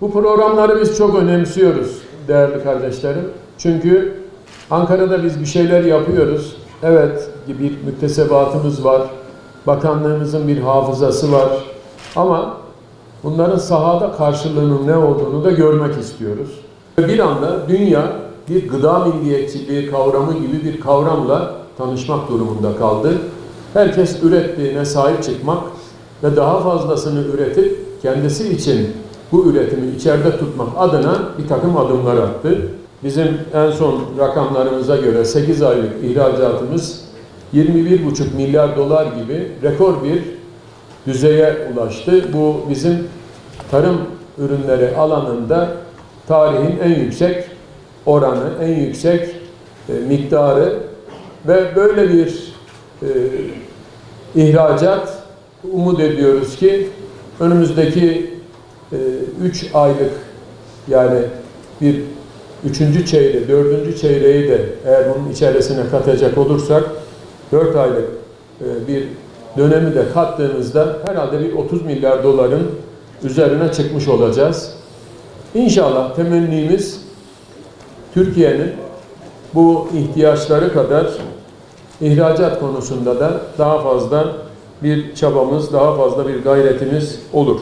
Bu programları biz çok önemsiyoruz değerli kardeşlerim. Çünkü Ankara'da biz bir şeyler yapıyoruz. Evet, bir müktesebatımız var. Bakanlığımızın bir hafızası var. Ama bunların sahada karşılığının ne olduğunu da görmek istiyoruz. Bir anda dünya bir gıda milliyetçiliği kavramı gibi bir kavramla tanışmak durumunda kaldı. Herkes ürettiğine sahip çıkmak ve daha fazlasını üretip kendisi için bu üretimi içeride tutmak adına bir takım adımlar attı. Bizim en son rakamlarımıza göre 8 aylık ihracatımız 21,5 milyar dolar gibi rekor bir düzeye ulaştı. Bu bizim tarım ürünleri alanında tarihin en yüksek oranı, en yüksek miktarı ve böyle bir ihracat umut ediyoruz ki önümüzdeki 3 aylık yani bir 3. çeyreği, 4. çeyreği de eğer bunun içerisine katacak olursak 4 aylık bir dönemi de kattığımızda herhalde bir 30 milyar doların üzerine çıkmış olacağız. İnşallah temennimiz Türkiye'nin bu ihtiyaçları kadar ihracat konusunda da daha fazla bir çabamız, daha fazla bir gayretimiz olur.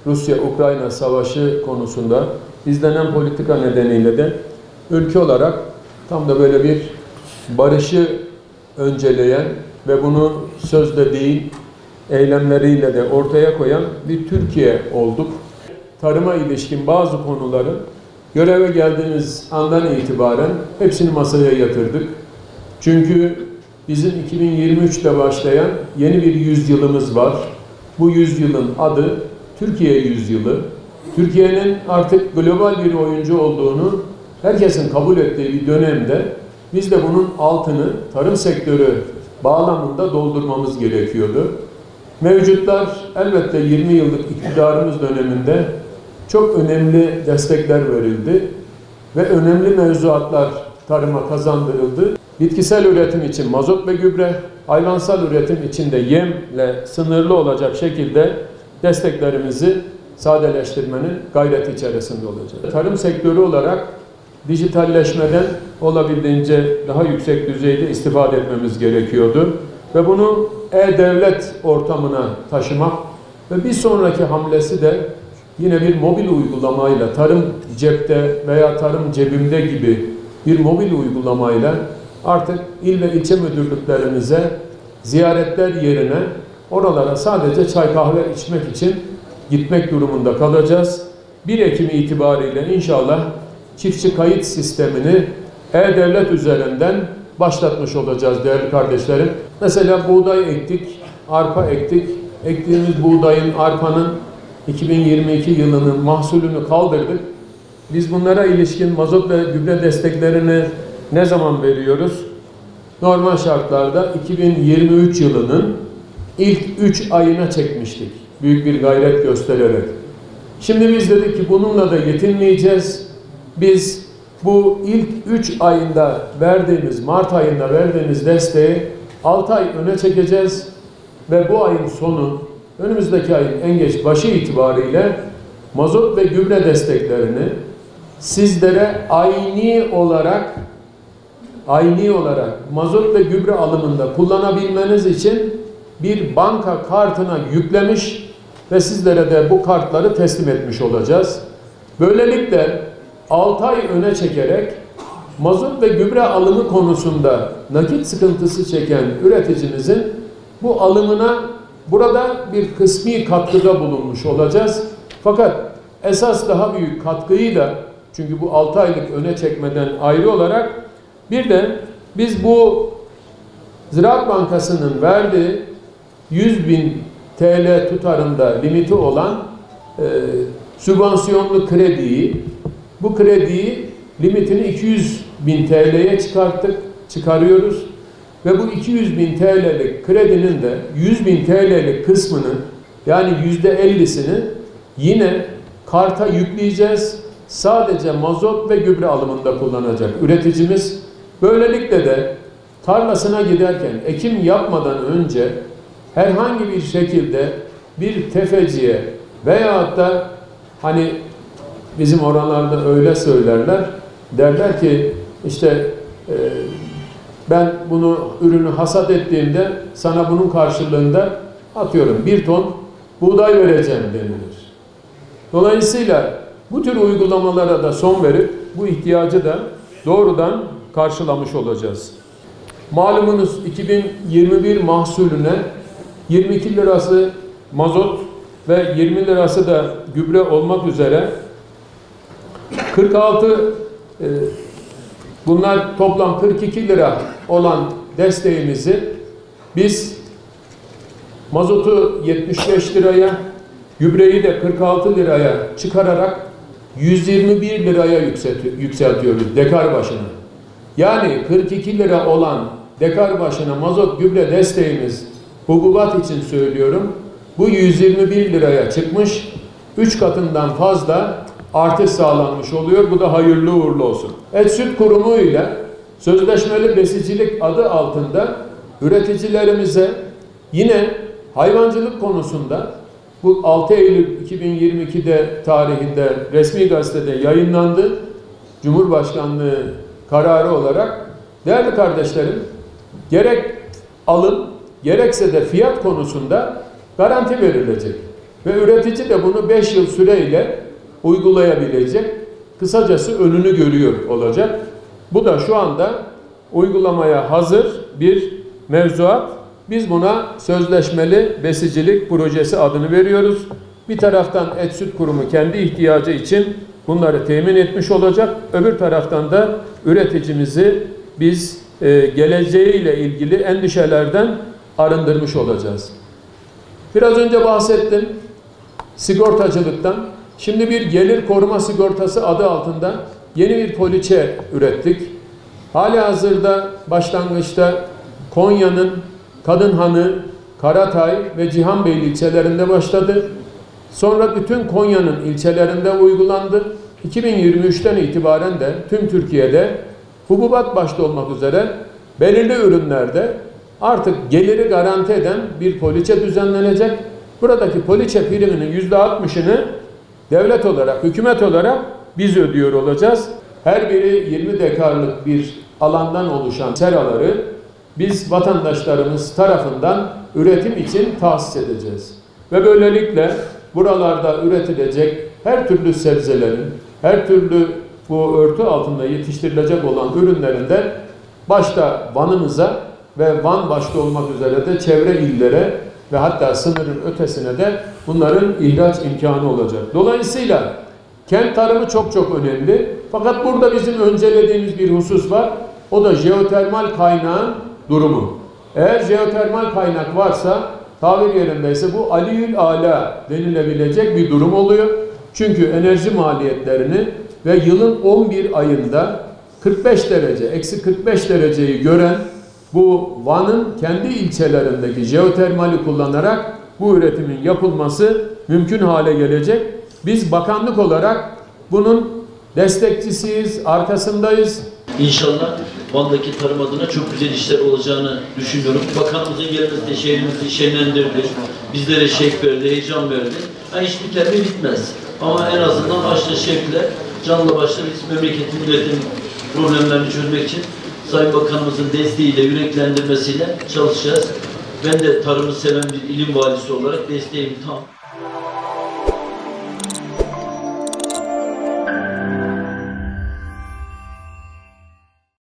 Rusya-Ukrayna savaşı konusunda izlenen politika nedeniyle de ülke olarak tam da böyle bir barışı önceleyen ve bunu sözle değil, eylemleriyle de ortaya koyan bir Türkiye olduk. Tarıma ilişkin bazı konuları göreve geldiğimiz andan itibaren hepsini masaya yatırdık. Çünkü bizim 2023'te başlayan yeni bir yüzyılımız var. Bu yüzyılın adı Türkiye yüzyılı. Türkiye'nin artık global bir oyuncu olduğunu herkesin kabul ettiği bir dönemde biz de bunun altını tarım sektörü bağlamında doldurmamız gerekiyordu. Mevcutlar elbette 20 yıllık iktidarımız döneminde çok önemli destekler verildi ve önemli mevzuatlar tarıma kazandırıldı. Bitkisel üretim için mazot ve gübre, hayvansal üretim için de yemle sınırlı olacak şekilde desteklerimizi sadeleştirmenin gayreti içerisinde olacak. Tarım sektörü olarak dijitalleşmeden olabildiğince daha yüksek düzeyde istifade etmemiz gerekiyordu. Ve bunu e-devlet ortamına taşımak ve bir sonraki hamlesi de yine bir mobil uygulamayla, tarım cepte veya tarım cebimde gibi bir mobil uygulamayla artık il ve ilçe müdürlüklerimize ziyaretler yerine oralara sadece çay kahve içmek için gitmek durumunda kalacağız. 1 Ekim itibariyle inşallah çiftçi kayıt sistemini e-devlet üzerinden başlatmış olacağız değerli kardeşlerim. Mesela buğday ektik, arpa ektik. Ektiğimiz buğdayın, arpanın 2022 yılının mahsulünü kaldırdık. Biz bunlara ilişkin mazot ve gübre desteklerini ne zaman veriyoruz? Normal şartlarda 2023 yılının ilk 3 ayına çekmiştik. Büyük bir gayret göstererek. Şimdi biz dedik ki bununla da yetinmeyeceğiz. Biz bu ilk 3 ayında verdiğimiz, Mart ayında verdiğimiz desteği 6 ay öne çekeceğiz ve bu ayın sonu, önümüzdeki ayın en geç başı itibariyle mazot ve gübre desteklerini sizlere ayni olarak mazot ve gübre alımında kullanabilmeniz için bir banka kartına yüklemiş ve sizlere de bu kartları teslim etmiş olacağız. Böylelikle 6 ay öne çekerek mazot ve gübre alımı konusunda nakit sıkıntısı çeken üreticimizin bu alımına burada bir kısmi katkıda bulunmuş olacağız. Fakat esas daha büyük katkıyı da, çünkü bu 6 aylık öne çekmeden ayrı olarak bir de biz bu Ziraat Bankası'nın verdiği 100.000 TL tutarında limiti olan sübvansiyonlu krediyi, bu krediyi limitini 200.000 TL'ye çıkarıyoruz ve bu 200.000 TL'lik kredinin de 100.000 TL'lik kısmını, yani %50'sini yine karta yükleyeceğiz. Sadece mazot ve gübre alımında kullanacak üreticimiz. Böylelikle de tarlasına giderken ekim yapmadan önce herhangi bir şekilde bir tefeciye veyahut da hani bizim oralarda öyle söylerler. Derler ki işte ben bunu ürünü hasat ettiğimde sana bunun karşılığında atıyorum 1 ton buğday vereceğim denilir. Dolayısıyla bu tür uygulamalara da son verip bu ihtiyacı da doğrudan karşılamış olacağız. Malumunuz 2021 mahsulüne 22 lirası mazot ve 20 lirası da gübre olmak üzere 46 bunlar toplam 42 lira olan desteğimizi biz mazotu 75 liraya, gübreyi de 46 liraya çıkararak 121 liraya yükseltiyoruz dekar başına. Yani 42 lira olan dekar başına mazot gübre desteğimiz hububat için söylüyorum. Bu 121 liraya çıkmış, 3 katından fazla artış sağlanmış oluyor. Bu da hayırlı uğurlu olsun. Et Süt Kurumu ile sözleşmeli besicilik adı altında üreticilerimize yine hayvancılık konusunda bu 6 Eylül 2022'de tarihinde resmi gazetede yayınlandı. Cumhurbaşkanlığı kararı olarak değerli kardeşlerim gerek alım gerekse de fiyat konusunda garanti verilecek. Ve üretici de bunu 5 yıl süreyle uygulayabilecek. Kısacası önünü görüyor olacak. Bu da şu anda uygulamaya hazır bir mevzuat. Biz buna sözleşmeli besicilik projesi adını veriyoruz. Bir taraftan Et Süt Kurumu kendi ihtiyacı için bunları temin etmiş olacak. Öbür taraftan da üreticimizi biz geleceğiyle ilgili endişelerden arındırmış olacağız. Biraz önce bahsettim sigortacılıktan. Şimdi bir gelir koruma sigortası adı altında yeni bir poliçe ürettik. Halihazırda başlangıçta Konya'nın Kadınhanı, Karatay ve Cihanbeyli ilçelerinde başladı. Sonra bütün Konya'nın ilçelerinde uygulandı. 2023'ten itibaren de tüm Türkiye'de hububat başta olmak üzere belirli ürünlerde artık geliri garanti eden bir poliçe düzenlenecek. Buradaki poliçe priminin %60'ını devlet olarak, hükümet olarak biz ödüyor olacağız. Her biri 20 dekarlık bir alandan oluşan seraları biz vatandaşlarımız tarafından üretim için tahsis edeceğiz. Ve böylelikle buralarda üretilecek her türlü sebzelerin, her türlü bu örtü altında yetiştirilecek olan ürünlerinde başta Van'ımıza ve Van başta olmak üzere de çevre illere ve hatta sınırın ötesine de bunların ihraç imkanı olacak. Dolayısıyla kent tarımı çok çok önemli. Fakat burada bizim öncelediğimiz bir husus var. O da jeotermal kaynağın durumu. Eğer jeotermal kaynak varsa tabir yerindeyse bu aliyül ala denilebilecek bir durum oluyor. Çünkü enerji maliyetlerini ve yılın 11 ayında 45 derece, eksi 45 dereceyi gören bu Van'ın kendi ilçelerindeki jeotermali kullanarak bu üretimin yapılması mümkün hale gelecek. Biz bakanlık olarak bunun destekçisiyiz, arkasındayız. İnşallah Van'daki tarım adına çok güzel işler olacağını düşünüyorum. Bakanımızın gelmesi de şehrimizi şenlendirdi. Bizlere şevk verdi, heyecan verdi. İş biter mi bitmez. Ama en azından başta şevkle, canla başla biz memleketin, milletin problemlerini çözmek için Sayın Bakanımızın desteğiyle, yüreklendirmesiyle çalışacağız. Ben de tarımı seven bir ilim valisi olarak desteğim tam.